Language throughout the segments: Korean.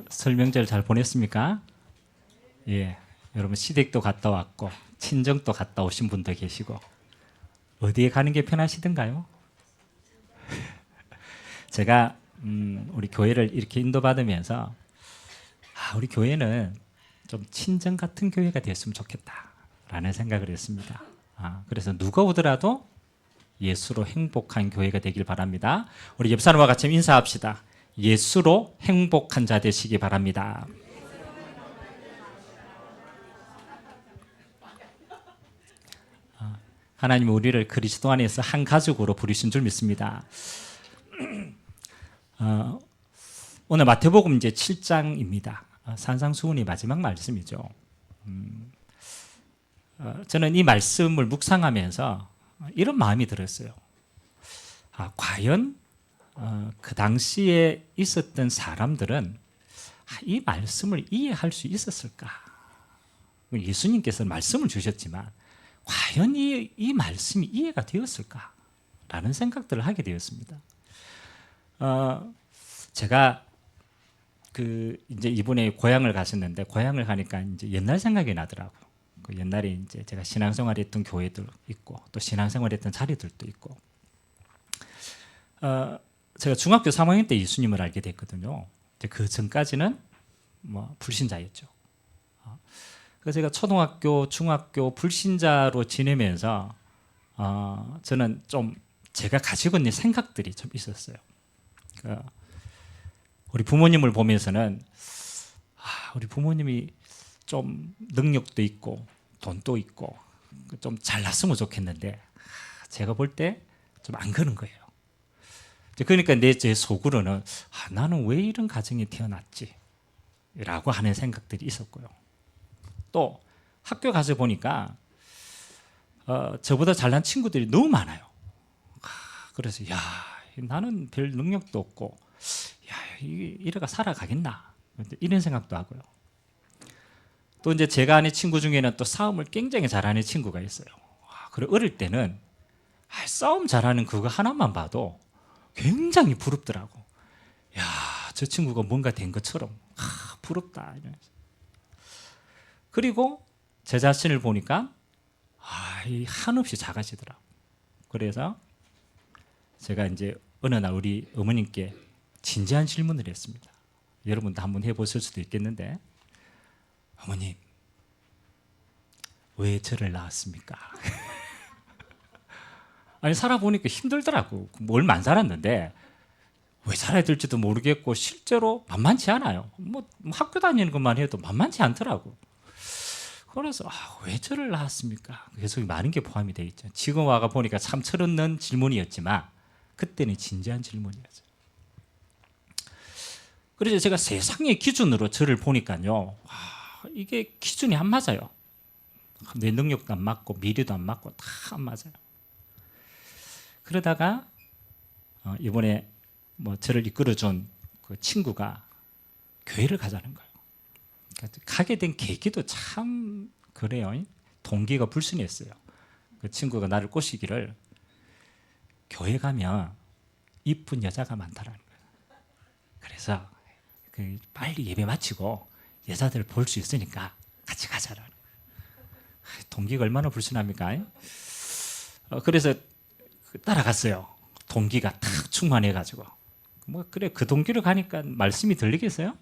설 명절 잘 보냈습니까? 예, 여러분 시댁도 갔다 왔고 친정도 갔다 오신 분도 계시고 어디에 가는 게 편하시던가요? 제가 우리 교회를 이렇게 인도받으면서 우리 교회는 좀 친정 같은 교회가 됐으면 좋겠다라는 생각을 했습니다. 그래서 누가 오더라도 예수로 행복한 교회가 되길 바랍니다. 우리 옆 사람과 같이 인사합시다. 예수로 행복한 자 되시기 바랍니다. 하나님은 우리를 그리스도 안에서 한 가족으로 부르신 줄 믿습니다. 오늘 마태복음 이제 7장입니다. 산상수훈이 마지막 말씀이죠. 저는 이 말씀을 묵상하면서 이런 마음이 들었어요. 과연 그 당시에 있었던 사람들은 이 말씀을 이해할 수 있었을까? 예수님께서 말씀을 주셨지만 과연 이 말씀이 이해가 되었을까? 라는 생각들을 하게 되었습니다. 제가 이제 이번에 고향을 가셨는데 고향을 가니까 이제 옛날 생각이 나더라고요. 옛날에 이제 제가 신앙생활했던 교회들 있고 또 신앙생활했던 자리들도 있고. 제가 중학교 3학년 때 예수님을 알게 됐거든요. 그 전까지는 불신자였죠. 그래서 제가 초등학교, 중학교 불신자로 지내면서 저는 좀 제가 가지고 있는 생각들이 좀 있었어요. 우리 부모님을 보면서는 우리 부모님이 좀 능력도 있고 돈도 있고 좀 잘났으면 좋겠는데 제가 볼 때 좀 안 그런 거예요. 그러니까 제 속으로는 나는 왜 이런 가정에 태어났지? 라고 하는 생각들이 있었고요. 또 학교 가서 보니까 저보다 잘난 친구들이 너무 많아요. 그래서 나는 별 능력도 없고 이래가 살아가겠나 이런 생각도 하고요. 또 이제 제가 아는 친구 중에는 또 싸움을 굉장히 잘하는 친구가 있어요. 그리고 어릴 때는 싸움 잘하는 그거 하나만 봐도 굉장히 부럽더라고. 저 친구가 뭔가 된 것처럼 부럽다. 이러면서. 그리고 제 자신을 보니까 한없이 작아지더라고. 그래서 제가 이제 어느 날 우리 어머님께 진지한 질문을 했습니다. 여러분도 한번 해보실 수도 있겠는데, 어머님, 왜 저를 낳았습니까? 아니, 살아보니까 힘들더라고. 얼마 안 살았는데, 왜 살아야 될지도 모르겠고, 실제로 만만치 않아요. 학교 다니는 것만 해도 만만치 않더라고. 그래서, 왜 저를 낳았습니까? 그래서 많은 게 포함이 되어 있죠. 지금 와가 보니까 참 철없는 질문이었지만, 그때는 진지한 질문이었어요. 그래서 제가 세상의 기준으로 저를 보니까요, 이게 기준이 안 맞아요. 내 능력도 안 맞고 미래도 안 맞고 다 안 맞아요. 그러다가 이번에 저를 이끌어준 그 친구가 교회를 가자는 거예요. 그러니까 가게 된 계기도 참 그래요. 동기가 불순했어요. 그 친구가 나를 꼬시기를 교회 가면 이쁜 여자가 많다라는 거예요. 그래서 빨리 예배 마치고 여자들 볼 수 있으니까 같이 가자라는 거예요. 동기가 얼마나 불순합니까? 그래서 따라갔어요. 동기가 탁 충만해가지고. 그래, 그 동기로 가니까 말씀이 들리겠어요?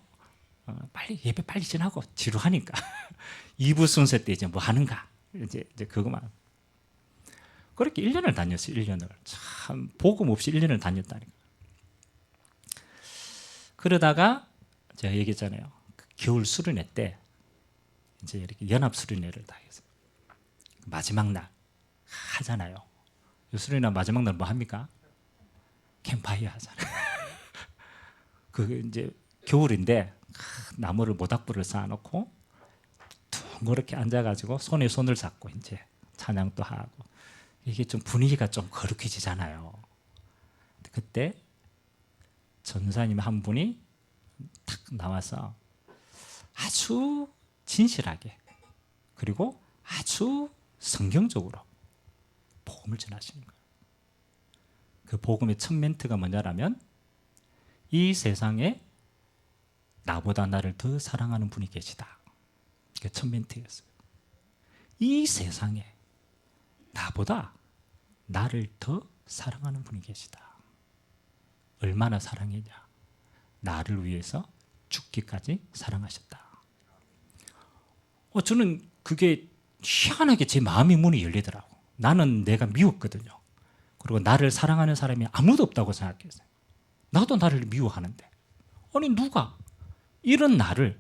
빨리 예배 빨리 지나고 지루하니까. 2부 순서 때 이제 뭐 하는가? 이제 그거만. 그렇게 1년을 다녔어요. 1년을. 참 복음 없이 1년을 다녔다니까. 그러다가 제가 얘기했잖아요. 겨울 수련회 때 이제 이렇게 연합 수련회를 다 했어요. 마지막 날 하잖아요. 수련회 마지막 날 뭐 합니까? 캠파이어 하잖아요. 그 이제 겨울인데 나무를 모닥불을 쌓아놓고 둥그렇게 앉아가지고 손에 손을 잡고 이제 찬양도 하고 이게 좀 분위기가 좀 거룩해지잖아요. 그때 전사님 한 분이 탁 나와서 아주 진실하게 그리고 아주 성경적으로 복음을 전하시는 거예요. 그 복음의 첫 멘트가 뭐냐라면 이 세상에 나보다 나를 더 사랑하는 분이 계시다. 그게 첫 멘트였어요. 이 세상에 나보다 나를 더 사랑하는 분이 계시다. 얼마나 사랑했냐? 나를 위해서 죽기까지 사랑하셨다. 저는 그게 희한하게 제 마음의 문이 열리더라고. 나는 내가 미웠거든요. 그리고 나를 사랑하는 사람이 아무도 없다고 생각했어요. 나도 나를 미워하는데 아니 누가 이런 나를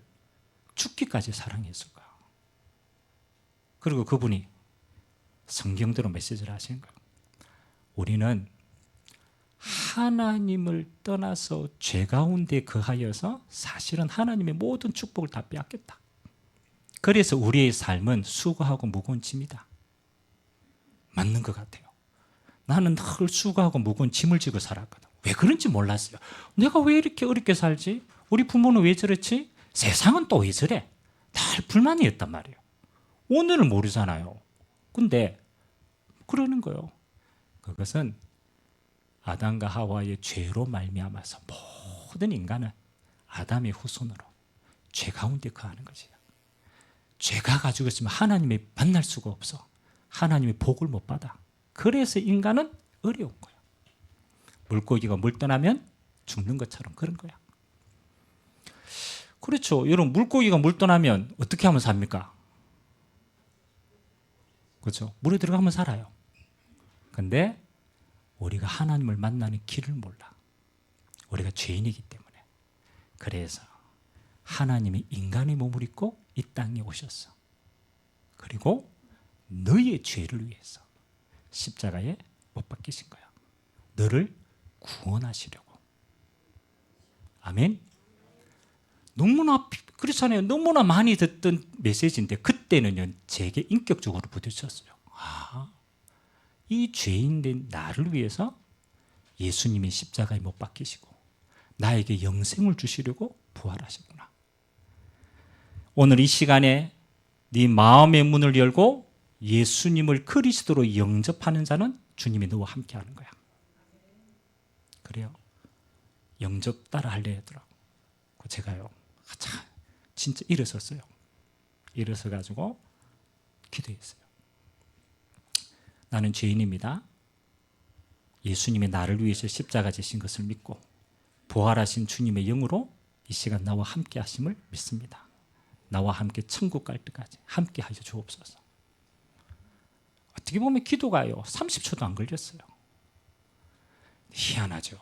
죽기까지 사랑했을까? 그리고 그분이 성경대로 메시지를 하시는 거예요. 우리는 하나님을 떠나서 죄 가운데 거하여서 사실은 하나님의 모든 축복을 다 빼앗겼다. 그래서 우리의 삶은 수고하고 무거운 짐이다. 맞는 것 같아요. 나는 늘 수고하고 무거운 짐을 지고 살았거든. 왜 그런지 몰랐어요. 내가 왜 이렇게 어렵게 살지? 우리 부모는 왜 저렇지? 세상은 또 왜 저래? 늘 불만이었단 말이에요. 오늘을 모르잖아요. 근데 그러는 거예요. 그것은 아담과 하와의 죄로 말미암아서 모든 인간은 아담의 후손으로 죄 가운데 거하는 것이야. 죄가 가지고 있으면 하나님이 만날 수가 없어. 하나님의 복을 못 받아. 그래서 인간은 어려운 거야. 물고기가 물 떠나면 죽는 것처럼 그런 거야. 그렇죠. 여러분 물고기가 물 떠나면 어떻게 하면 삽니까? 그렇죠. 물에 들어가면 살아요. 근데 우리가 하나님을 만나는 길을 몰라. 우리가 죄인이기 때문에. 그래서 하나님이 인간의 몸을 입고 이 땅에 오셨어. 그리고 너의 죄를 위해서 십자가에 못 박히신 거야. 너를 구원하시려고. 아멘. 너무나 그렇잖아요. 너무나 많이 듣던 메시지인데 그때는요 제게 인격적으로 부딪혔어요. 이 죄인된 나를 위해서 예수님이 십자가에 못 박히시고 나에게 영생을 주시려고 부활하셨구나. 오늘 이 시간에 네 마음의 문을 열고 예수님을 그리스도로 영접하는 자는 주님이 너와 함께하는 거야. 그래요. 영접 따라 하려 하더라고. 제가요. 진짜 일어섰어요. 일어서 가지고 기도했어요. 나는 죄인입니다. 예수님이 나를 위해서 십자가 지신 것을 믿고 부활하신 주님의 영으로 이 시간 나와 함께 하심을 믿습니다. 나와 함께 천국 갈 때까지 함께 하여 주옵소서. 어떻게 보면 기도가요 30초도 안 걸렸어요. 희한하죠.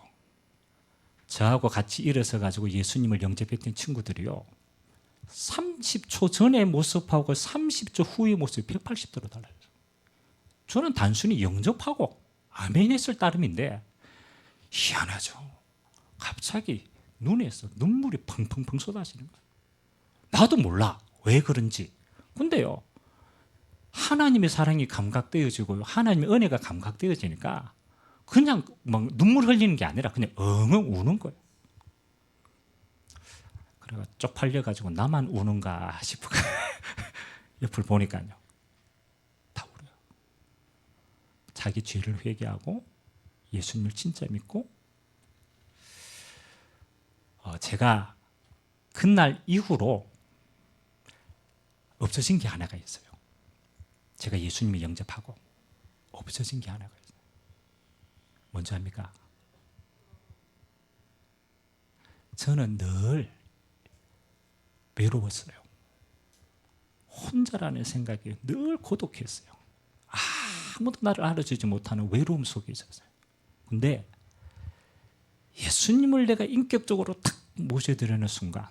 저하고 같이 일어서 가지고 예수님을 영접했던 친구들이요 30초 전의 모습하고 30초 후의 모습이 180도로 달라요. 저는 단순히 영접하고 아멘 했을 따름인데 희한하죠. 갑자기 눈에서 눈물이 펑펑펑 쏟아지는 거예요. 나도 몰라 왜 그런지. 근데요 하나님의 사랑이 감각되어지고요 하나님의 은혜가 감각되어지니까 그냥 막 눈물 흘리는 게 아니라 그냥 엉엉 우는 거예요. 그래가 쪽팔려가지고 나만 우는가 싶어 옆을 보니까요 다 울어요. 자기 죄를 회개하고 예수님을 진짜 믿고 제가 그날 이후로 없어진 게 하나가 있어요. 제가 예수님을 영접하고 없어진 게 하나가 있어요. 뭔지 압니까? 저는 늘 외로웠어요. 혼자라는 생각이 늘 고독했어요. 아무도 나를 알아주지 못하는 외로움 속에 있었어요. 근데 예수님을 내가 인격적으로 탁 모셔드리는 순간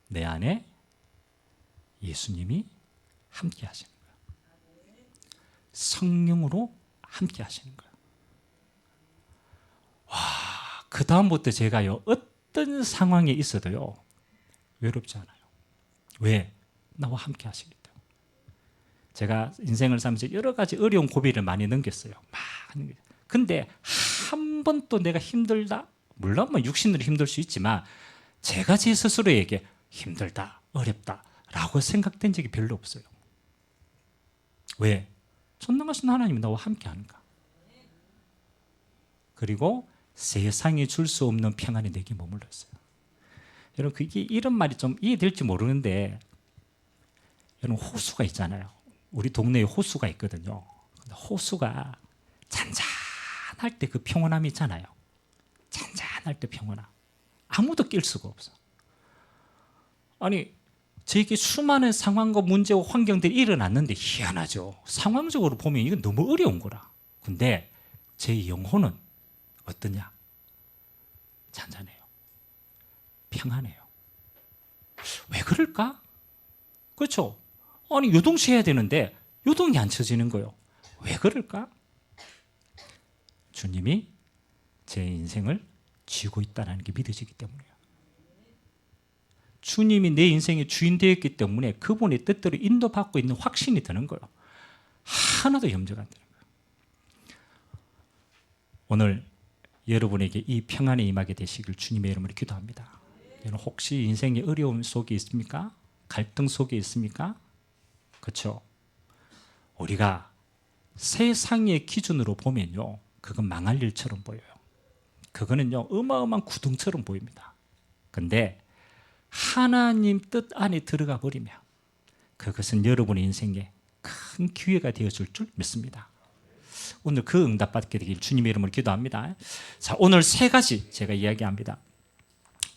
내 안에 예수님이 함께 하시는 거예요. 성령으로 함께 하시는 거예요. 그 다음부터 제가요 어떤 상황에 있어도요 외롭지 않아요. 왜? 나와 함께 하시기 때문에. 제가 인생을 살면서 여러 가지 어려운 고비를 많이 넘겼어요. 많이. 근데 한 번도 내가 힘들다, 물론 뭐 육신으로 힘들 수 있지만 제가 제 스스로에게 힘들다, 어렵다 라고 생각된 적이 별로 없어요. 왜? 전능하신 하나님이 나와 함께 하는가. 그리고 세상이 줄 수 없는 평안이 내게 머물렀어요. 여러분 그게 이런 말이 좀 이해될지 모르는데 여러분 호수가 있잖아요. 우리 동네에 호수가 있거든요. 호수가 잔잔할 때 그 평온함이 있잖아요. 잔잔할 때 평온함. 아무도 낄 수가 없어. 아니 저에게 수많은 상황과 문제와 환경들이 일어났는데 희한하죠. 상황적으로 보면 이건 너무 어려운 거라. 근데 제 영혼은 어떠냐? 잔잔해요. 평안해요. 왜 그럴까? 그렇죠? 아니 요동쳐야 되는데 요동이 안 쳐지는 거예요. 왜 그럴까? 주님이 제 인생을 쥐고 있다는 게 믿어지기 때문이에요. 주님이 내 인생의 주인 되었기 때문에 그분의 뜻대로 인도받고 있는 확신이 드는 거예요. 하나도 염려가 안 되는 거예요. 오늘 여러분에게 이 평안에 임하게 되시길 주님의 이름으로 기도합니다. 여러분 혹시 인생의 어려움 속에 있습니까? 갈등 속에 있습니까? 그렇죠? 우리가 세상의 기준으로 보면요, 그건 망할 일처럼 보여요. 그거는요 어마어마한 구덩처럼 보입니다. 근데 하나님 뜻 안에 들어가 버리면 그것은 여러분의 인생에 큰 기회가 되어줄 줄 믿습니다. 오늘 그 응답 받게 되길 주님의 이름으로 기도합니다. 자, 오늘 세 가지 제가 이야기합니다.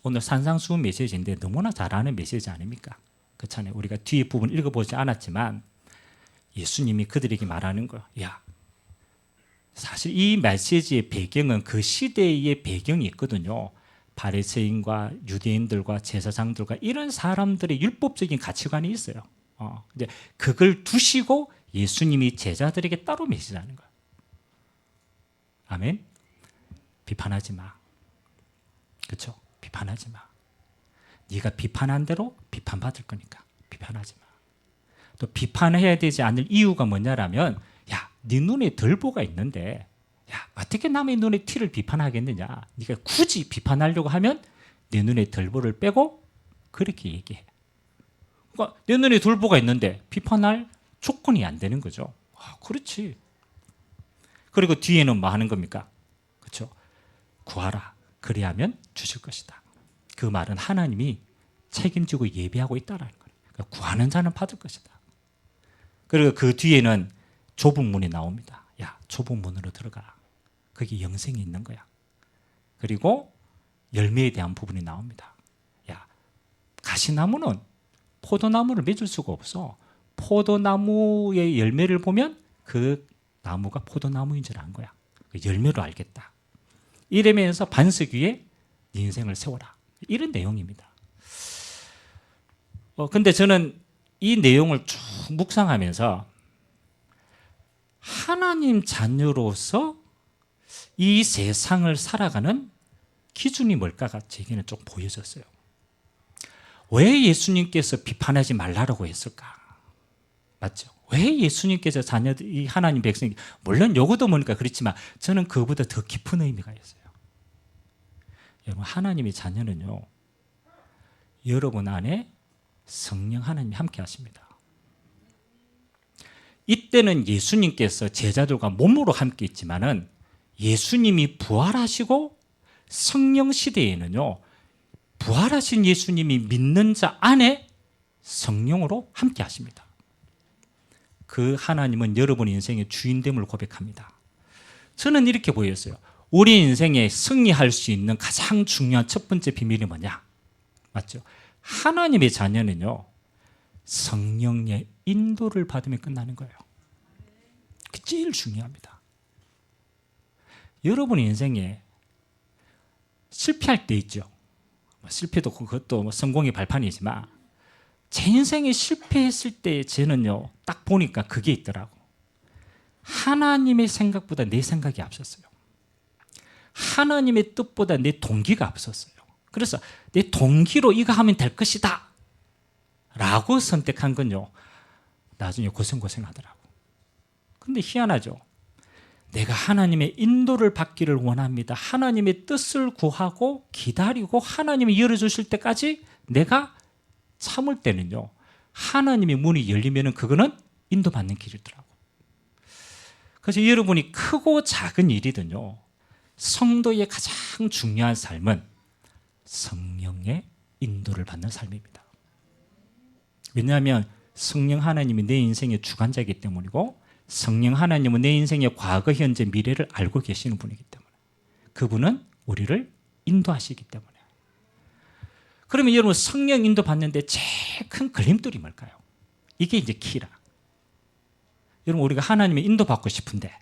오늘 산상수훈 메시지인데 너무나 잘 아는 메시지 아닙니까? 그렇잖아요. 우리가 뒤에 부분 읽어보지 않았지만 예수님이 그들에게 말하는 거야. 야, 사실 이 메시지의 배경은 그 시대의 배경이 있거든요. 바리새인과 유대인들과 제사장들과 이런 사람들의 율법적인 가치관이 있어요. 근데 그걸 두시고 예수님이 제자들에게 따로 메시지하는 거예요. 아멘. 비판하지 마. 그렇죠? 비판하지 마. 네가 비판한 대로 비판받을 거니까 비판하지 마. 또 비판해야 되지 않을 이유가 뭐냐라면, 야, 네 눈에 들보가 있는데 야, 어떻게 남의 눈에 티를 비판하겠느냐. 네가 굳이 비판하려고 하면 내 눈에 들보를 빼고 그렇게 얘기해. 그러니까 내 눈에 들보가 있는데 비판할 조건이 안 되는 거죠. 그렇지. 그리고 뒤에는 뭐 하는 겁니까? 그렇죠? 구하라. 그리하면 주실 것이다. 그 말은 하나님이 책임지고 예비하고 있다라는 거예요. 그러니까 구하는 자는 받을 것이다. 그리고 그 뒤에는 좁은 문이 나옵니다. 야, 좁은 문으로 들어가. 거기 영생이 있는 거야. 그리고 열매에 대한 부분이 나옵니다. 야, 가시나무는 포도나무를 맺을 수가 없어. 포도나무의 열매를 보면 그 나무가 포도나무인 줄 안 거야. 그 열매로 알겠다. 이러면서 반석 위에 네 인생을 세워라. 이런 내용입니다. 근데 저는 이 내용을 쭉 묵상하면서 하나님 자녀로서 이 세상을 살아가는 기준이 뭘까가 제게는 좀 보여졌어요. 왜 예수님께서 비판하지 말라고 했을까? 맞죠? 왜 예수님께서 자녀들, 이 하나님 백성이, 물론 요거도 보니까 그렇지만 저는 그보다 더 깊은 의미가 있어요. 여러분, 하나님의 자녀는요, 여러분 안에 성령 하나님이 함께 하십니다. 이때는 예수님께서 제자들과 몸으로 함께 있지만은 예수님이 부활하시고 성령 시대에는요, 부활하신 예수님이 믿는 자 안에 성령으로 함께 하십니다. 그 하나님은 여러분의 인생의 주인됨을 고백합니다. 저는 이렇게 보였어요. 우리 인생에 승리할 수 있는 가장 중요한 첫 번째 비밀이 뭐냐? 맞죠? 하나님의 자녀는요, 성령의 인도를 받으면 끝나는 거예요. 그게 제일 중요합니다. 여러분의 인생에 실패할 때 있죠. 실패도 그것도 성공의 발판이지만 제 인생에 실패했을 때 저는요, 딱 보니까 그게 있더라고. 하나님의 생각보다 내 생각이 앞섰어요. 하나님의 뜻보다 내 동기가 앞섰어요. 그래서 내 동기로 이거 하면 될 것이다 라고 선택한 건요, 나중에 고생하더라고. 근데 희한하죠. 내가 하나님의 인도를 받기를 원합니다. 하나님의 뜻을 구하고 기다리고 하나님이 열어주실 때까지 내가 참을 때는요, 하나님의 문이 열리면 그거는 인도받는 길이더라고. 그래서 여러분이 크고 작은 일이든요, 성도의 가장 중요한 삶은 성령의 인도를 받는 삶입니다. 왜냐하면 성령 하나님이 내 인생의 주관자이기 때문이고 성령 하나님은 내 인생의 과거, 현재, 미래를 알고 계시는 분이기 때문에 그분은 우리를 인도하시기 때문에. 그러면 여러분 성령 인도 받는데 제일 큰 걸림돌이 뭘까요? 이게 이제 키라. 여러분 우리가 하나님의 인도 받고 싶은데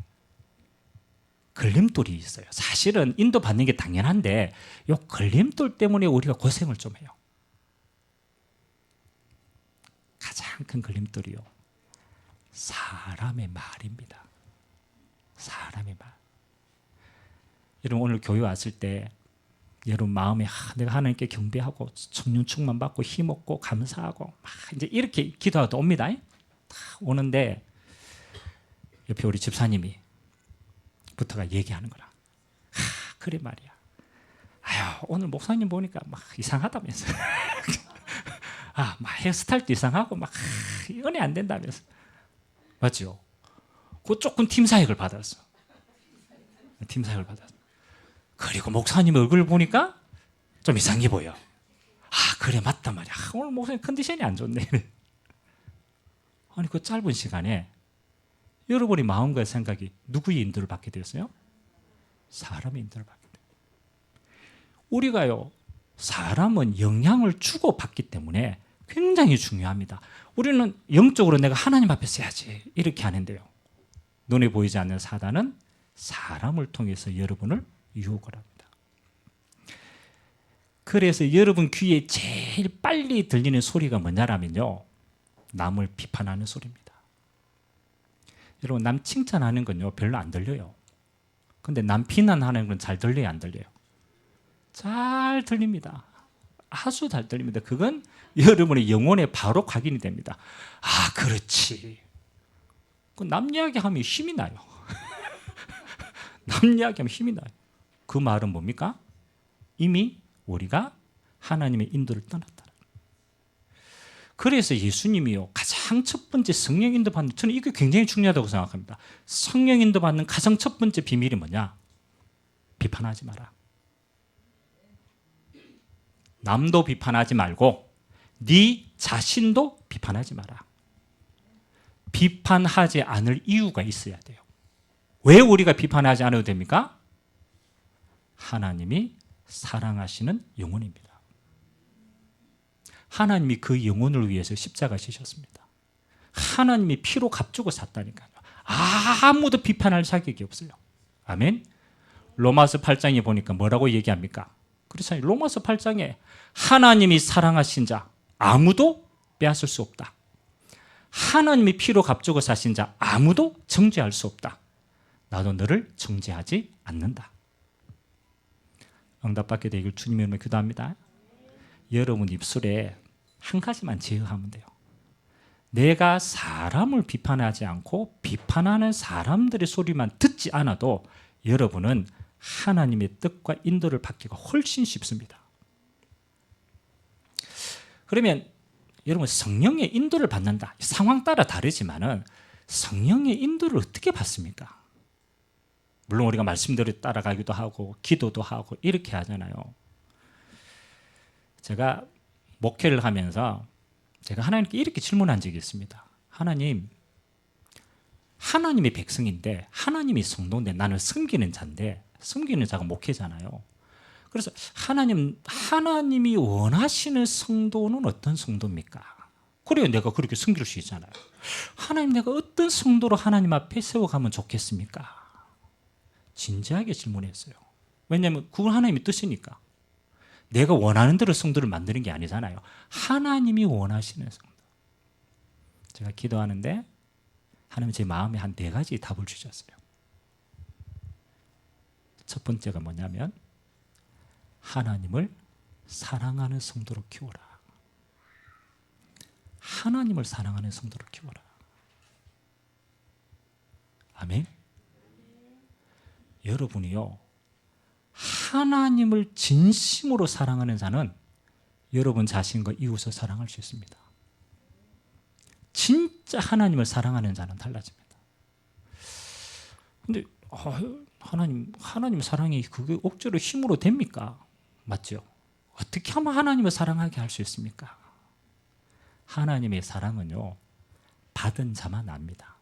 걸림돌이 있어요. 사실은 인도 받는 게 당연한데 이 걸림돌 때문에 우리가 고생을 좀 해요. 가장 큰 걸림돌이요, 사람의 말입니다. 사람의 말. 여러분 오늘 교회 왔을 때 여러분 마음에 내가 하나님께 경배하고 성령 충만 받고 힘없고 감사하고 막 이제 이렇게 기도하다 옵니다. 오는데 옆에 우리 집사님이 부터가 얘기하는 거라. 그래 말이야. 아유 오늘 목사님 보니까 막 이상하다면서. 막 헤어스타일도 이상하고 막 은혜 안 된다면서. 맞죠? 그 조금 팀 사역을 받았어. 팀 사역을 받았어. 그리고 목사님 얼굴 보니까 좀 이상해 보여. 그래 맞단 말이야. 오늘 목사님 컨디션이 안 좋네. 아니 그 짧은 시간에 여러분이 마음과 생각이 누구의 인도를 받게 되었어요? 사람의 인도를 받게 돼요. 우리가요, 사람은 영향을 주고 받기 때문에 굉장히 중요합니다. 우리는 영적으로 내가 하나님 앞에 서야지 이렇게 하는데요, 눈에 보이지 않는 사단은 사람을 통해서 여러분을 유혹을 합니다. 그래서 여러분 귀에 제일 빨리 들리는 소리가 뭐냐라면요, 남을 비판하는 소리입니다. 여러분 남 칭찬하는 건요 별로 안 들려요. 근데 남 비난하는 건 잘 들려요, 안 들려요? 잘 들립니다. 아주 잘 들립니다. 그건 여러분의 영혼에 바로 각인이 됩니다. 그렇지. 남 이야기하면 힘이 나요. 남 이야기하면 힘이 나요. 그 말은 뭡니까? 이미 우리가 하나님의 인도를 떠났다. 그래서 예수님이요 가장 첫 번째 성령 인도 받는, 저는 이게 굉장히 중요하다고 생각합니다. 성령 인도 받는 가장 첫 번째 비밀이 뭐냐? 비판하지 마라. 남도 비판하지 말고 네 자신도 비판하지 마라. 비판하지 않을 이유가 있어야 돼요. 왜 우리가 비판하지 않아도 됩니까? 하나님이 사랑하시는 영혼입니다. 하나님이 그 영혼을 위해서 십자가 지셨습니다. 하나님이 피로 값주고 샀다니까요. 아무도 비판할 자격이 없어요. 아멘. 로마서 8장에 보니까 뭐라고 얘기합니까? 그렇잖아요. 로마서 8장에 하나님이 사랑하신 자 아무도 빼앗을 수 없다. 하나님이 피로 값주고 사신 자 아무도 정죄할 수 없다. 나도 너를 정죄하지 않는다. 응답받게 되길 주님의 이름으로 기도합니다. 여러분 입술에 한 가지만 제어하면 돼요. 내가 사람을 비판하지 않고 비판하는 사람들의 소리만 듣지 않아도 여러분은 하나님의 뜻과 인도를 받기가 훨씬 쉽습니다. 그러면 여러분 성령의 인도를 받는다. 상황 따라 다르지만은 성령의 인도를 어떻게 받습니까? 물론 우리가 말씀대로 따라가기도 하고 기도도 하고 이렇게 하잖아요. 제가 목회를 하면서 제가 하나님께 이렇게 질문한 적이 있습니다. 하나님, 하나님의 백성인데 하나님이 성도인데 나는 섬기는 자인데, 섬기는 자가 목회잖아요. 그래서 하나님이 원하시는 성도는 어떤 성도입니까? 그래야 내가 그렇게 섬길 수 있잖아요. 하나님, 내가 어떤 성도로 하나님 앞에 세워가면 좋겠습니까? 진지하게 질문했어요. 왜냐하면 그건 하나님의 뜻이니까. 내가 원하는 대로 성도를 만드는 게 아니잖아요. 하나님이 원하시는 성도. 제가 기도하는데 하나님 제 마음에 한 4가지 답을 주셨어요. 첫 번째가 뭐냐면 하나님을 사랑하는 성도로 키워라. 하나님을 사랑하는 성도로 키워라. 아멘. 여러분이요, 하나님을 진심으로 사랑하는 자는 여러분 자신과 이웃을 사랑할 수 있습니다. 진짜 하나님을 사랑하는 자는 달라집니다. 근데 하나님 사랑이 그게 억지로 힘으로 됩니까? 맞죠? 어떻게 하면 하나님을 사랑하게 할 수 있습니까? 하나님의 사랑은요, 받은 자만 압니다.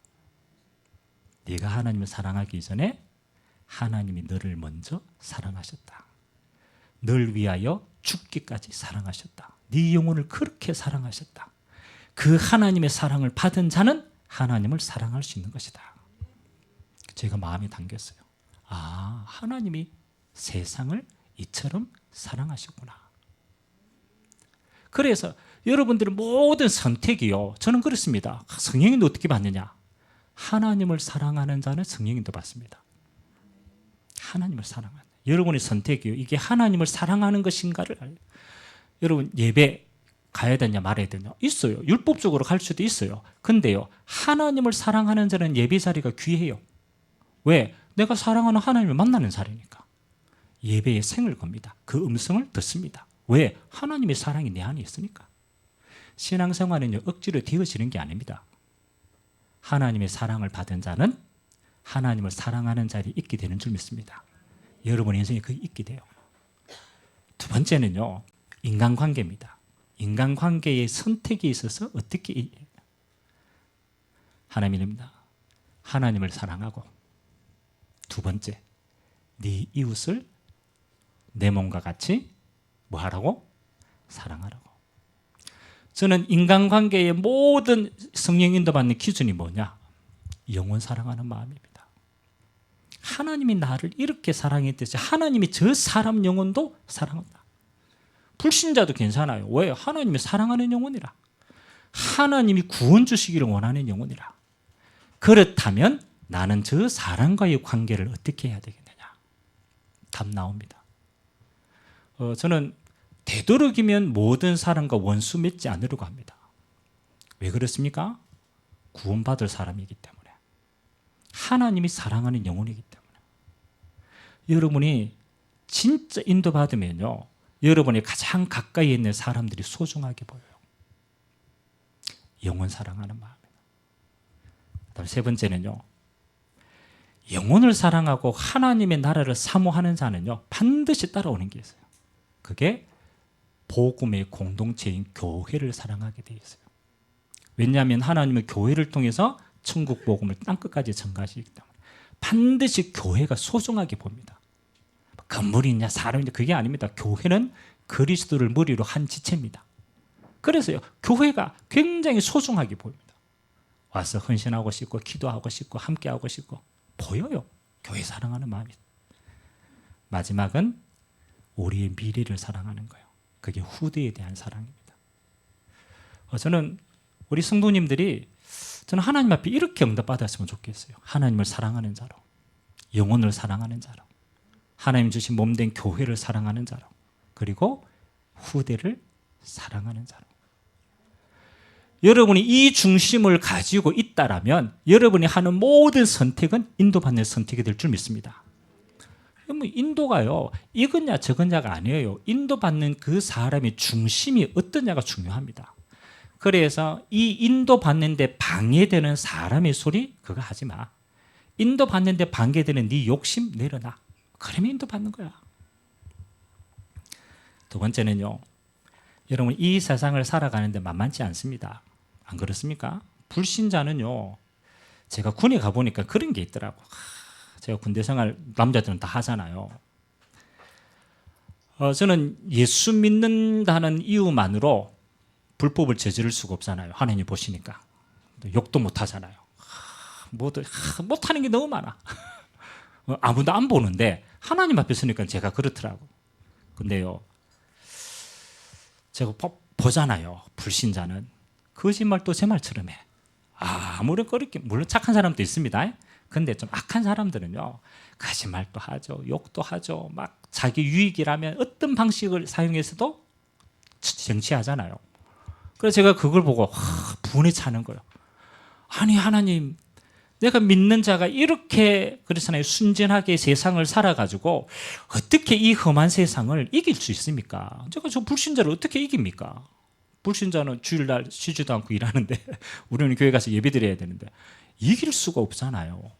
네가 하나님을 사랑하기 전에 하나님이 너를 먼저 사랑하셨다. 널 위하여 죽기까지 사랑하셨다. 네 영혼을 그렇게 사랑하셨다. 그 하나님의 사랑을 받은 자는 하나님을 사랑할 수 있는 것이다. 제가 마음에 담겼어요. 아, 하나님이 세상을 이처럼 사랑하셨구나. 그래서 여러분들의 모든 선택이요, 저는 그렇습니다. 성령인도 어떻게 받느냐? 하나님을 사랑하는 자는 성령인도 받습니다. 하나님을 사랑하는, 여러분의 선택이요, 이게 하나님을 사랑하는 것인가를 알아요. 여러분, 예배 가야 되냐 말아야 되냐 있어요. 율법적으로 갈 수도 있어요. 근데요, 하나님을 사랑하는 자는 예배 자리가 귀해요. 왜? 내가 사랑하는 하나님을 만나는 자리니까. 예배에 생을 겁니다. 그 음성을 듣습니다. 왜? 하나님의 사랑이 내 안에 있으니까. 신앙생활은요, 억지로 되어지는 게 아닙니다. 하나님의 사랑을 받은 자는 하나님을 사랑하는 자리에 있게 되는 줄 믿습니다. 여러분의 인생에 그게 있게 돼요. 두 번째는요, 인간관계입니다. 인간관계의 선택에 있어서 어떻게 하나님입니다. 하나님을 사랑하고, 두 번째, 네 이웃을 내 몸과 같이 뭐 하라고? 사랑하라고. 저는 인간관계의 모든 성령 인도받는 기준이 뭐냐? 영혼 사랑하는 마음입니다. 하나님이 나를 이렇게 사랑했듯이 하나님이 저 사람 영혼도 사랑한다. 불신자도 괜찮아요. 왜? 하나님이 사랑하는 영혼이라. 하나님이 구원 주시기를 원하는 영혼이라. 그렇다면 나는 저 사람과의 관계를 어떻게 해야 되겠느냐? 답 나옵니다. 저는 되도록이면 모든 사람과 원수 맺지 않으려고 합니다. 왜 그렇습니까? 구원받을 사람이기 때문에. 하나님이 사랑하는 영혼이기 때문에. 여러분이 진짜 인도받으면요, 여러분이 가장 가까이 있는 사람들이 소중하게 보여요. 영혼 사랑하는 마음이에요. 그다음 세 번째는요, 영혼을 사랑하고 하나님의 나라를 사모하는 자는요, 반드시 따라오는 게 있어요. 그게 복음의 공동체인 교회를 사랑하게 돼 있어요. 왜냐하면 하나님은 교회를 통해서 천국 복음을 땅끝까지 전가하시기 때문에 반드시 교회가 소중하게 봅니다. 건물이 있냐 사람이냐 그게 아닙니다. 교회는 그리스도를 머리로 한 지체입니다. 그래서요, 교회가 굉장히 소중하게 보입니다. 와서 헌신하고 싶고 기도하고 싶고 함께하고 싶고 보여요. 교회 사랑하는 마음이. 마지막은 우리의 미래를 사랑하는 거예요. 그게 후대에 대한 사랑입니다. 저는 우리 성도님들이, 저는 하나님 앞에 이렇게 응답받았으면 좋겠어요. 하나님을 사랑하는 자로, 영혼을 사랑하는 자로, 하나님 주신 몸된 교회를 사랑하는 자로, 그리고 후대를 사랑하는 자로. 여러분이 이 중심을 가지고 있다라면 여러분이 하는 모든 선택은 인도받는 선택이 될 줄 믿습니다. 인도가요, 이거냐 저거냐가 아니에요. 인도받는 그 사람의 중심이 어떠냐가 중요합니다. 그래서 이 인도받는데 방해되는 사람의 소리 그거 하지 마. 인도받는데 방해되는 네 욕심 내려놔. 그러면 인도받는 거야. 두 번째는요, 여러분 이 세상을 살아가는데 만만치 않습니다. 안 그렇습니까? 불신자는요, 제가 군에 가보니까 그런 게 있더라고. 제가 군대 생활 남자들은 다 하잖아요. 저는 예수 믿는다는 이유만으로 불법을 저지를 수가 없잖아요. 하나님 보시니까. 욕도 못 하잖아요. 못하는 게 너무 많아. 아무도 안 보는데 하나님 앞에 서니까 제가 그렇더라고. 근데요, 제가 보잖아요. 불신자는 거짓말도 제 말처럼 해. 아무런 거리낌, 물론 착한 사람도 있습니다. 근데 좀 악한 사람들은요, 거짓말도 하죠, 욕도 하죠, 막 자기 유익이라면 어떤 방식을 사용해서도 정치하잖아요. 그래서 제가 그걸 보고 분이 차는 거예요. 아니 하나님, 내가 믿는 자가 이렇게 그렇잖아요, 순진하게 세상을 살아가지고 어떻게 이 험한 세상을 이길 수 있습니까? 제가 저 불신자를 어떻게 이깁니까? 불신자는 주일날 쉬지도 않고 일하는데 우리는 교회 가서 예배드려야 되는데 이길 수가 없잖아요.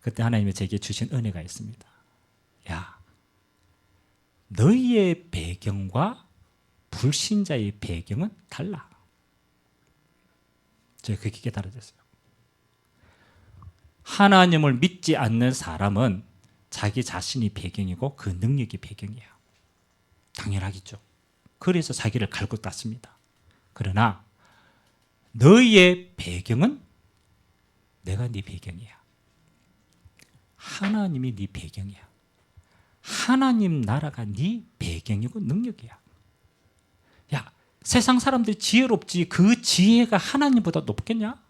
그때 하나님이 제게 주신 은혜가 있습니다. 야, 너희의 배경과 불신자의 배경은 달라. 제가 그렇게 깨달아졌어요. 하나님을 믿지 않는 사람은 자기 자신이 배경이고 그 능력이 배경이에요. 당연하겠죠. 그래서 자기를 갈고 닦습니다. 그러나 너희의 배경은 내가 네 배경이야. 하나님이 네 배경이야. 하나님 나라가 네 배경이고 능력이야. 야, 세상 사람들이 지혜롭지 그 지혜가 하나님보다 높겠냐?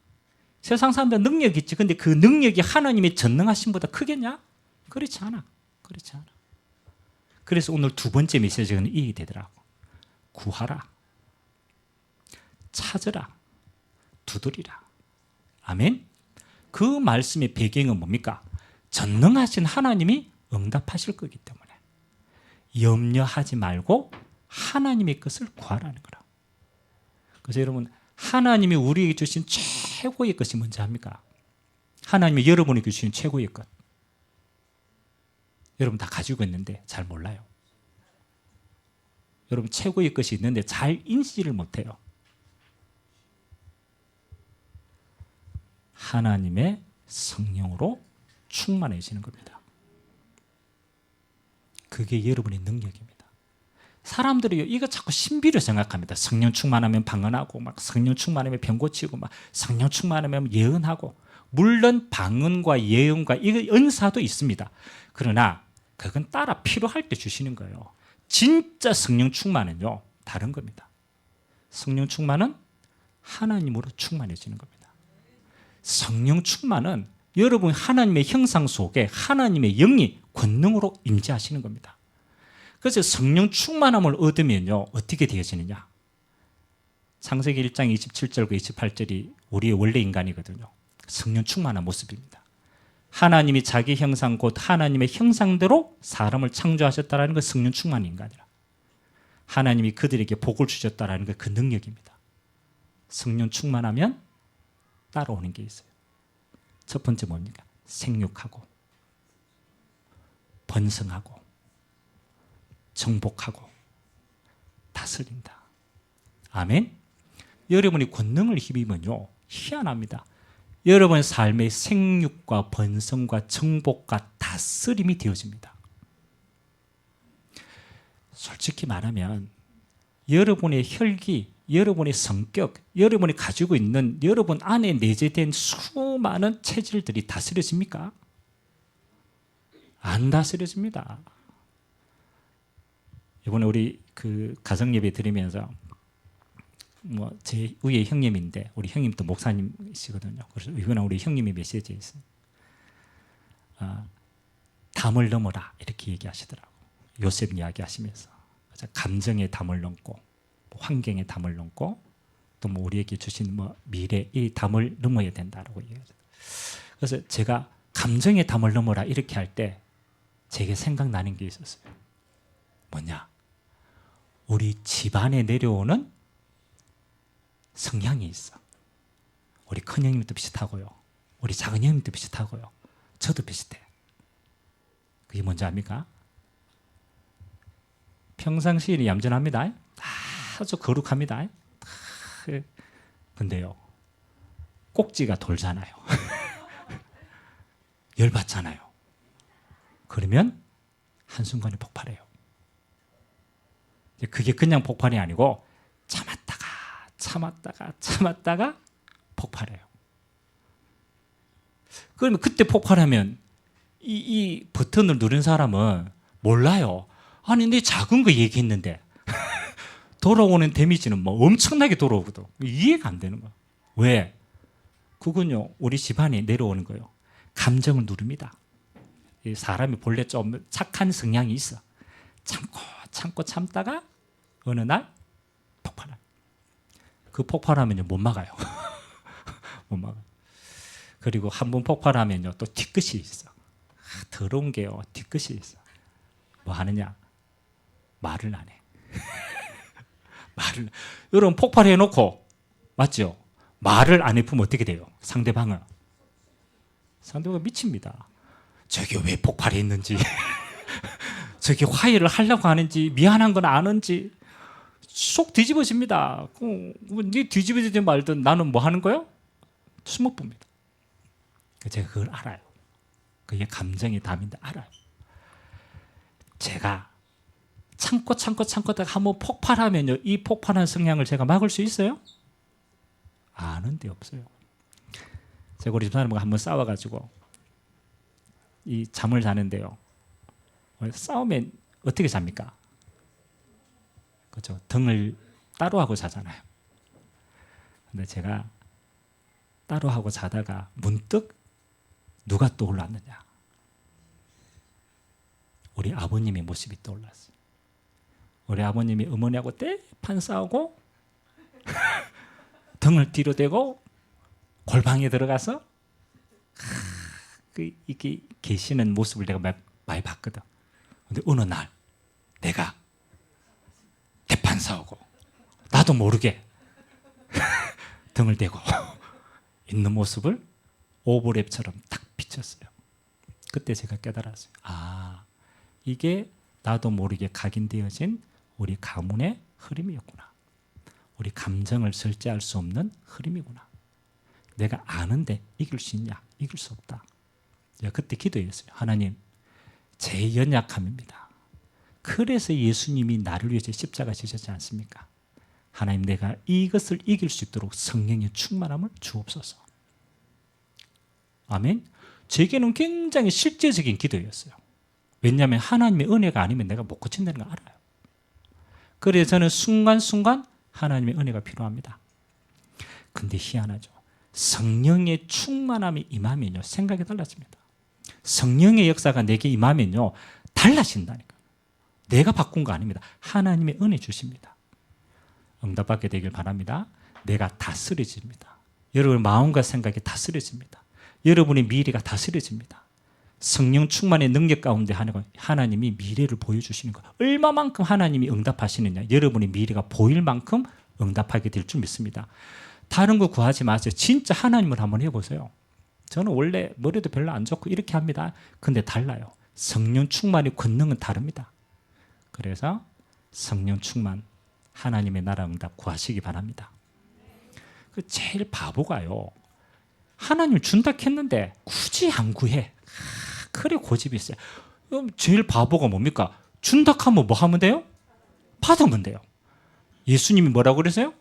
세상 사람들은 능력이 있지. 근데 그 능력이 하나님의 전능하심보다 크겠냐? 그렇지 않아. 그렇지 않아. 그래서 오늘 두 번째 메시지는 이게 되더라고. 구하라. 찾으라. 두드리라. 아멘. 그 말씀의 배경은 뭡니까? 전능하신 하나님이 응답하실 거기 때문에 염려하지 말고 하나님의 것을 구하라는 거라. 그래서 여러분, 하나님이 우리에게 주신 최고의 것이 뭔지 압니까? 하나님이 여러분에게 주신 최고의 것. 여러분 다 가지고 있는데 잘 몰라요. 여러분 최고의 것이 있는데 잘 인지를 못해요. 하나님의 성령으로 충만해지는 겁니다. 그게 여러분의 능력입니다. 사람들이 이거 자꾸 신비로 생각합니다. 성령 충만하면 방언하고, 막 성령 충만하면 병 고치고, 막 성령 충만하면 예언하고. 물론 방언과 예언과 이거 은사도 있습니다. 그러나 그건 따라 필요할 때 주시는 거예요. 진짜 성령 충만은요, 다른 겁니다. 성령 충만은 하나님으로 충만해지는 겁니다. 성령 충만은 여러분 하나님의 형상 속에 하나님의 영이 권능으로 임재하시는 겁니다. 그래서 성령 충만함을 얻으면요, 어떻게 되어지느냐? 창세기 1장 27절과 28절이 우리의 원래 인간이거든요. 성령 충만한 모습입니다. 하나님이 자기 형상 곧 하나님의 형상대로 사람을 창조하셨다는 것, 성령 충만한 인간이라. 하나님이 그들에게 복을 주셨다는 것, 그 능력입니다. 성령 충만하면 따라오는 게 있어요. 첫 번째 뭡니까? 생육하고 번성하고 정복하고 다스린다. 아멘. 여러분이 권능을 힘입으면요, 희한합니다. 여러분의 삶의 생육과 번성과 정복과 다스림이 되어집니다. 솔직히 말하면 여러분의 혈기, 여러분의 성격, 여러분이 가지고 있는 여러분 안에 내재된 수많은 체질들이 다스려집니까? 안 다스려집니다. 이번에 우리 그 가정 예배 드리면서 뭐 제 위에 형님인데 우리 형님도 목사님이시거든요. 그래서 이번에 우리 형님의 메시지에 있어요. 담을 넘어라 이렇게 얘기하시더라고. 요셉 이야기하시면서 감정에 담을 넘고 환경에 담을 넘고 또 뭐 우리에게 주신 뭐 미래 이 담을 넘어야 된다라고 얘기하죠. 그래서 제가 감정에 담을 넘어라 이렇게 할 때 제게 생각나는 게 있었어요. 뭐냐? 우리 집안에 내려오는 성향이 있어. 우리 큰 형님도 비슷하고요. 우리 작은 형님도 비슷하고요. 저도 비슷해. 그게 뭔지 압니까? 평상시에 얌전합니다. 아주 거룩합니다. 근데요, 꼭지가 돌잖아요. 열받잖아요. 그러면 한순간에 폭발해요. 그게 그냥 폭발이 아니고 참았다가 폭발해요. 그러면 그때 폭발하면 이 버튼을 누른 사람은 몰라요. 아니 내 작은 거 얘기했는데 돌아오는 데미지는 뭐 엄청나게 돌아오거든. 이해가 안 되는 거야. 왜? 그건요, 우리 집안에 내려오는 거예요. 감정을 누릅니다. 사람이 본래 좀 착한 성향이 있어. 참다가 어느 날 폭발해. 그 폭발하면요 못 막아요. 못 막아요. 그리고 한 번 폭발하면요 또 뒤끝이 있어. 더러운 게요 뒤끝이 있어. 뭐 하느냐? 말을 안 해. 여러분 폭발해 놓고 맞죠? 말을 안 해보면 어떻게 돼요? 상대방은 미칩니다. 저게 왜 폭발했는지 저게 화해를 하려고 하는지 미안한 건 아는지 속 뒤집어집니다. 네 뒤집어지든 말든 나는 뭐 하는 거요? 숨어 봅니다. 제가 그걸 알아요. 그게 감정의 담인데 알아요. 제가 참다가 한번 폭발하면요, 이 폭발한 성향을 제가 막을 수 있어요? 아는 데 없어요. 제가 우리 집사람과 한번 싸워가지고 이 잠을 자는데요, 싸우면 어떻게 잡니까? 그렇죠. 등을 따로 하고 자잖아요. 근데 제가 따로 하고 자다가 문득 누가 떠올랐느냐? 우리 아버님의 모습이 떠올랐어요. 우리 아버님이 어머니하고 때판 싸우고 등을 뒤로 대고 골방에 들어가서 이렇게 계시는 모습을 내가 많이 봤거든. 근데 어느 날 내가 대판 싸우고 나도 모르게 등을 대고 있는 모습을 오버랩처럼 딱 비쳤어요. 그때 제가 깨달았어요. 아, 이게 나도 모르게 각인되어진 우리 가문의 흐름이었구나. 우리 감정을 절제할 수 없는 흐름이구나. 내가 아는데 이길 수 있냐? 이길 수 없다. 제가 그때 기도했어요. 하나님, 제 연약함입니다. 그래서 예수님이 나를 위해서 십자가 지셨지 않습니까? 하나님, 내가 이것을 이길 수 있도록 성령의 충만함을 주옵소서. 아멘. 제게는 굉장히 실제적인 기도였어요. 왜냐하면 하나님의 은혜가 아니면 내가 못 고친다는 걸 알아요. 그래서 저는 순간순간 하나님의 은혜가 필요합니다. 근데 희한하죠. 성령의 충만함이 임하면요, 생각이 달라집니다. 성령의 역사가 내게 임하면요, 달라진다니까요. 내가 바꾼 거 아닙니다. 하나님의 은혜 주십니다. 응답받게 되길 바랍니다. 내가 다스려집니다. 여러분의 마음과 생각이 다스려집니다. 여러분의 미래가 다스려집니다. 성령 충만의 능력 가운데 하나님이 미래를 보여주시는 것. 얼마만큼 하나님이 응답하시느냐, 여러분의 미래가 보일 만큼 응답하게 될 줄 믿습니다. 다른 거 구하지 마세요. 진짜 하나님을 한번 해보세요. 저는 원래 머리도 별로 안 좋고 이렇게 합니다. 근데 달라요. 성령 충만의 권능은 다릅니다. 그래서 성령 충만, 하나님의 나라 응답 구하시기 바랍니다. 그 제일 바보가요, 하나님을 준다 했는데 굳이 안 구해. 그래 고집이 있어요. 그럼 제일 바보가 뭡니까? 준다 하면 뭐 하면 돼요? 받으면 돼요. 예수님이 뭐라고 그러세요?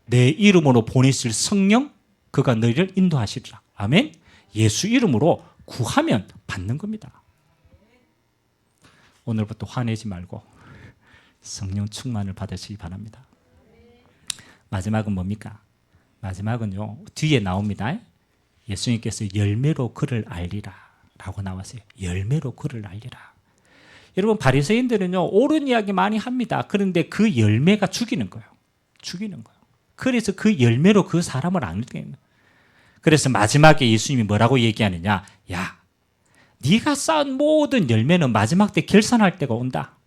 내 이름으로 보내실 성령, 그가 너희를 인도하시리라. 아멘. 예수 이름으로 구하면 받는 겁니다. 오늘부터 화내지 말고 성령 충만을 받으시기 바랍니다. 마지막은 뭡니까? 마지막은요, 뒤에 나옵니다. 예수님께서 열매로 그를 알리라 라고 나왔어요. 열매로 그를 알리라. 여러분, 바리새인들은요, 옳은 이야기 많이 합니다. 그런데 그 열매가 죽이는 거예요. 죽이는 거예요. 그래서 그 열매로 그 사람을 알리는 거예요. 그래서 마지막에 예수님이 뭐라고 얘기하느냐? 야, 네가 쌓은 모든 열매는 마지막 때 결산할 때가 온다.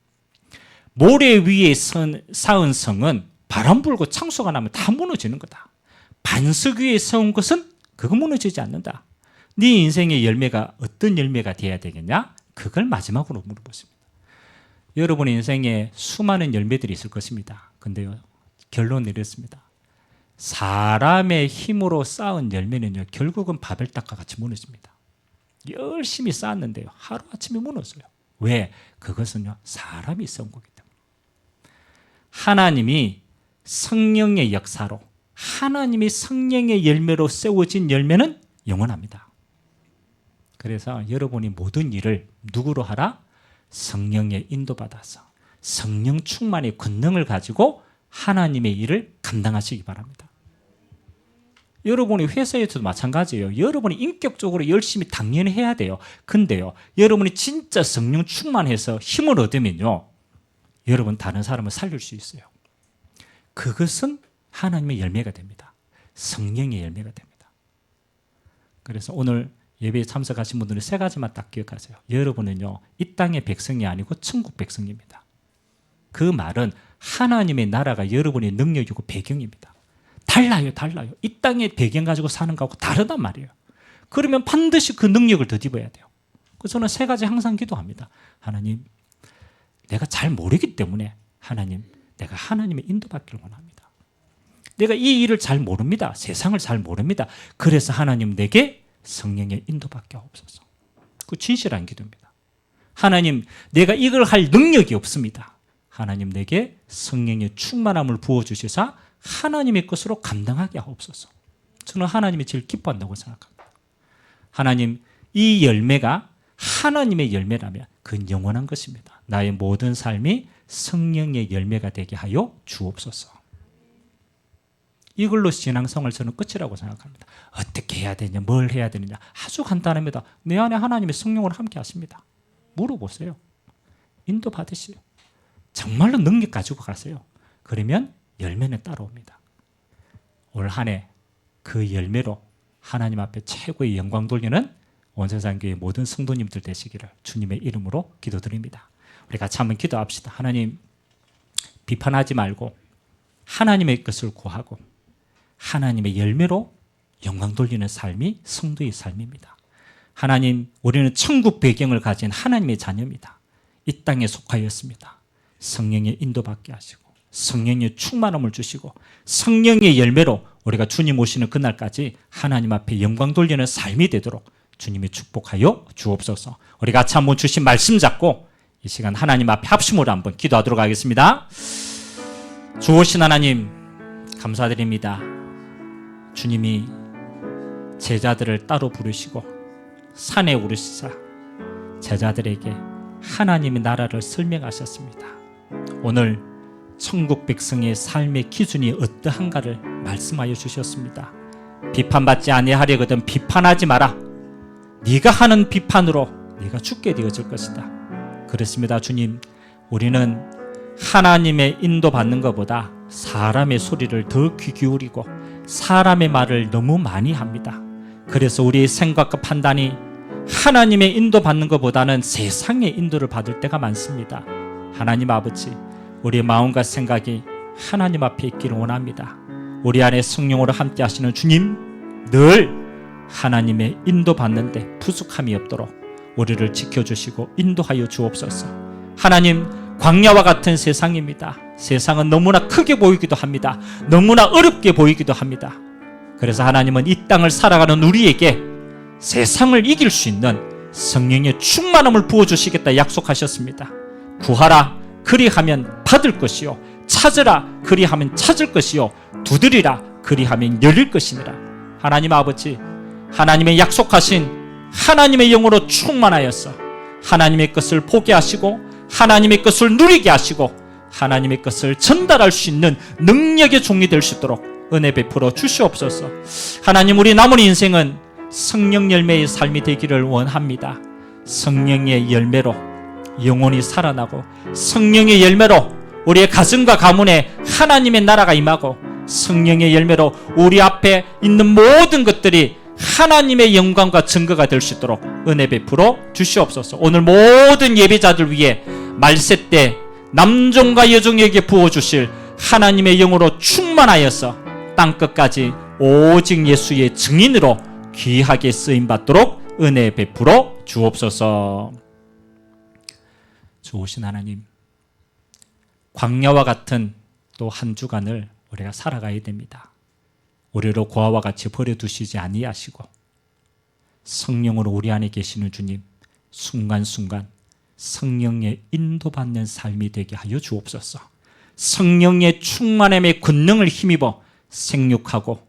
모래 위에 쌓은 성은 바람 불고 창수가 나면 다 무너지는 거다. 반석 위에 세운 것은 그거 무너지지 않는다. 네 인생의 열매가 어떤 열매가 돼야 되겠냐? 그걸 마지막으로 물어보십니다. 여러분의 인생에 수많은 열매들이 있을 것입니다. 근데요, 결론 내렸습니다. 사람의 힘으로 쌓은 열매는요, 결국은 바벨탑과 같이 무너집니다. 열심히 쌓았는데요, 하루아침에 무너져요. 왜? 그것은요, 사람이 쌓은 거기 때문에. 하나님이 성령의 역사로, 하나님이 성령의 열매로 세워진 열매는 영원합니다. 그래서 여러분이 모든 일을 누구로 하라? 성령의 인도받아서 성령 충만의 권능을 가지고 하나님의 일을 감당하시기 바랍니다. 여러분이 회사에서도 마찬가지예요. 여러분이 인격적으로 열심히 당연히 해야 돼요. 근데요, 여러분이 진짜 성령 충만해서 힘을 얻으면요, 여러분 다른 사람을 살릴 수 있어요. 그것은 하나님의 열매가 됩니다. 성령의 열매가 됩니다. 그래서 오늘 예배에 참석하신 분들은 세 가지만 딱 기억하세요. 여러분은요, 이 땅의 백성이 아니고 천국 백성입니다. 그 말은 하나님의 나라가 여러분의 능력이고 배경입니다. 달라요. 이 땅의 배경 가지고 사는 거하고 다르단 말이에요. 그러면 반드시 그 능력을 덧입어야 돼요. 그래서 저는 세 가지 항상 기도합니다. 하나님, 내가 잘 모르기 때문에 하나님, 내가 하나님의 인도받기를 원합니다. 내가 이 일을 잘 모릅니다. 세상을 잘 모릅니다. 그래서 하나님 내게 성령의 인도받게 하옵소서. 그 진실한 기도입니다. 하나님, 내가 이걸 할 능력이 없습니다. 하나님 내게 성령의 충만함을 부어주시사 하나님의 것으로 감당하게 하옵소서. 저는 하나님이 제일 기뻐한다고 생각합니다. 하나님, 이 열매가 하나님의 열매라면 그건 영원한 것입니다. 나의 모든 삶이 성령의 열매가 되게 하여 주옵소서. 이걸로 신앙생활 저는 끝이라고 생각합니다. 어떻게 해야 되냐, 뭘 해야 되느냐, 아주 간단합니다. 내 안에 하나님의 성령으로 함께 하십니다. 물어보세요. 인도 받으시오. 정말로 능력 가지고 가세요. 그러면 열매는 따라옵니다. 올 한 해 그 열매로 하나님 앞에 최고의 영광 돌리는 온세상교회 모든 성도님들 되시기를 주님의 이름으로 기도드립니다. 우리 같이 한번 기도합시다. 하나님, 비판하지 말고 하나님의 것을 구하고 하나님의 열매로 영광 돌리는 삶이 성도의 삶입니다. 하나님, 우리는 천국 배경을 가진 하나님의 자녀입니다. 이 땅에 속하였습니다. 성령의 인도받게 하시고 성령의 충만함을 주시고 성령의 열매로 우리가 주님 오시는 그날까지 하나님 앞에 영광 돌리는 삶이 되도록 주님이 축복하여 주옵소서. 우리 같이 한번 주신 말씀 잡고 이 시간 하나님 앞에 합심으로 한번 기도하도록 하겠습니다. 주오신 하나님, 감사드립니다. 주님이 제자들을 따로 부르시고 산에 오르시사 제자들에게 하나님의 나라를 설명하셨습니다. 오늘 천국 백성의 삶의 기준이 어떠한가를 말씀하여 주셨습니다. 비판받지 아니하려거든 비판하지 마라. 네가 하는 비판으로 네가 죽게 되어질 것이다. 그렇습니다. 주님, 우리는 하나님의 인도받는 것보다 사람의 소리를 더 귀 기울이고 사람의 말을 너무 많이 합니다. 그래서 우리의 생각과 판단이 하나님의 인도받는 것보다는 세상의 인도를 받을 때가 많습니다. 하나님 아버지, 우리의 마음과 생각이 하나님 앞에 있기를 원합니다. 우리 안에 성령으로 함께 하시는 주님, 늘 하나님의 인도받는데 부족함이 없도록 우리를 지켜주시고 인도하여 주옵소서. 하나님, 광야와 같은 세상입니다. 세상은 너무나 크게 보이기도 합니다. 너무나 어렵게 보이기도 합니다. 그래서 하나님은 이 땅을 살아가는 우리에게 세상을 이길 수 있는 성령의 충만함을 부어주시겠다 약속하셨습니다. 구하라, 그리하면 받을 것이요, 찾으라, 그리하면 찾을 것이요, 두드리라, 그리하면 열릴 것이니라. 하나님 아버지, 하나님의 약속하신 하나님의 영으로 충만하여서 하나님의 것을 보게 하시고 하나님의 것을 누리게 하시고 하나님의 것을 전달할 수 있는 능력의 종이 될 수 있도록 은혜 베풀어 주시옵소서. 하나님, 우리 남은 인생은 성령 열매의 삶이 되기를 원합니다. 성령의 열매로 영혼이 살아나고 성령의 열매로 우리의 가정과 가문에 하나님의 나라가 임하고 성령의 열매로 우리 앞에 있는 모든 것들이 하나님의 영광과 증거가 될 수 있도록 은혜 베풀어 주시옵소서. 오늘 모든 예배자들 위해 말세 때 남종과 여종에게 부어주실 하나님의 영으로 충만하여서 땅끝까지 오직 예수의 증인으로 귀하게 쓰임받도록 은혜 베풀어 주옵소서. 좋으신 하나님, 광야와 같은 또 한 주간을 우리가 살아가야 됩니다. 우리를 고아와 같이 버려두시지 아니하시고 성령으로 우리 안에 계시는 주님, 순간순간 성령의 인도받는 삶이 되게 하여 주옵소서. 성령의 충만함의 권능을 힘입어 생육하고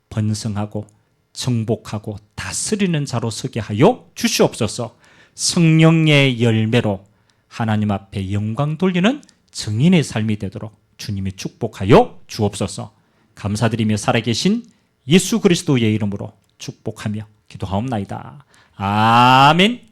번성하고 정복하고 다스리는 자로 서게 하여 주시옵소서. 성령의 열매로 하나님 앞에 영광 돌리는 증인의 삶이 되도록 주님이 축복하여 주옵소서. 감사드리며 살아계신 예수 그리스도의 이름으로 축복하며 기도하옵나이다. 아멘.